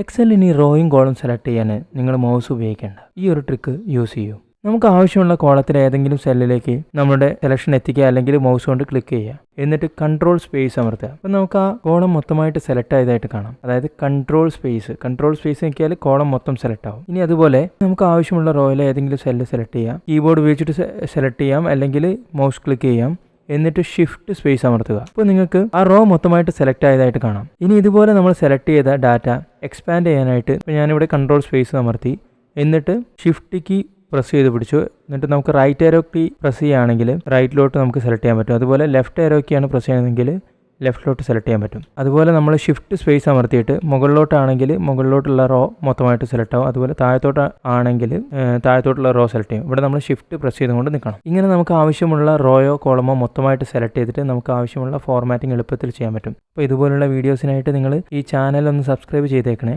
എക്സലിന് റോയും column select ചെയ്യാൻ നിങ്ങൾ mouse ഉപയോഗിക്കേണ്ട. ഈ ഒരു ട്രിക്ക് യൂസ് ചെയ്യൂ. നമുക്ക് ആവശ്യമുള്ള കോളത്തിൽ ഏതെങ്കിലും സെല്ലിലേക്ക് നമ്മുടെ സെലക്ഷൻ എത്തിക്കുക, അല്ലെങ്കിൽ മൗസ് കൊണ്ട് ക്ലിക്ക് ചെയ്യുക. എന്നിട്ട് കൺട്രോൾ സ്പേസ് അമർത്തുക. അപ്പം നമുക്ക് ആ കോളം മൊത്തമായിട്ട് സെലക്ട് ആയതായിട്ട് കാണാം. അതായത് കൺട്രോൾ സ്പേസ് നോക്കിയാൽ കോളം മൊത്തം സെലക്ട് ആവും. ഇനി അതുപോലെ നമുക്ക് ആവശ്യമുള്ള റോയിലെ ഏതെങ്കിലും സെല്ല് സെലക്ട് ചെയ്യാം. കീബോർഡ് ഉപയോഗിച്ചിട്ട് സെലക്ട് ചെയ്യാം, അല്ലെങ്കിൽ മൗസ് ക്ലിക്ക് ചെയ്യാം. എന്നിട്ട് ഷിഫ്റ്റ് സ്പേസ് അമർത്തുക. അപ്പോൾ നിങ്ങൾക്ക് ആ റോ മൊത്തമായിട്ട് സെലക്ട് ആയതായിട്ട് കാണാം. ഇനി ഇതുപോലെ നമ്മൾ സെലക്ട് ചെയ്ത ഡാറ്റ എക്സ്പാൻഡ് ചെയ്യാനായിട്ട് ഇപ്പോൾ ഞാനിവിടെ കൺട്രോൾ സ്പേസ് അമർത്തി, എന്നിട്ട് ഷിഫ്റ്റ് കീ പ്രസ് ചെയ്ത് പിടിച്ചു. എന്നിട്ട് നമുക്ക് റൈറ്റ് ആരോ കീ പ്രസ് ചെയ്യുകയാണെങ്കിൽ റൈറ്റിലോട്ട് നമുക്ക് സെലക്ട് ചെയ്യാൻ പറ്റും. അതുപോലെ ലെഫ്റ്റ് ആരോ കീയാണ് പ്രസ് ചെയ്യുന്നതെങ്കിൽ ലെഫ്റ്റിലോട്ട് സെലക്ട് ചെയ്യാൻ പറ്റും. അതുപോലെ നമ്മൾ ഷിഫ്റ്റ് സ്പേസ് അമർത്തിയിട്ട് മുകളിലോട്ടാണെങ്കിൽ മുകളിലോട്ടുള്ള റോ മൊത്തമായിട്ട് സെലക്ട് ആവും. അതുപോലെ താഴത്തോട്ട് ആണെങ്കിൽ താഴത്തോട്ടുള്ള റോ സെലക്ട് ചെയ്യും. ഇവിടെ നമ്മൾ ഷിഫ്റ്റ് പ്രസ് ചെയ്തുകൊണ്ട് നിൽക്കണം. ഇങ്ങനെ നമുക്ക് ആവശ്യമുള്ള റോയോ കോളമോ മൊത്തമായിട്ട് സെലക്ട് ചെയ്തിട്ട് നമുക്ക് ആവശ്യമുള്ള ഫോർമാറ്റിംഗ് എളുപ്പത്തിൽ ചെയ്യാൻ പറ്റും. അപ്പോൾ ഇതുപോലുള്ള വീഡിയോസിനായിട്ട് നിങ്ങൾ ഈ ചാനൽ ഒന്ന് സബ്സ്ക്രൈബ് ചെയ്തേക്കണേ.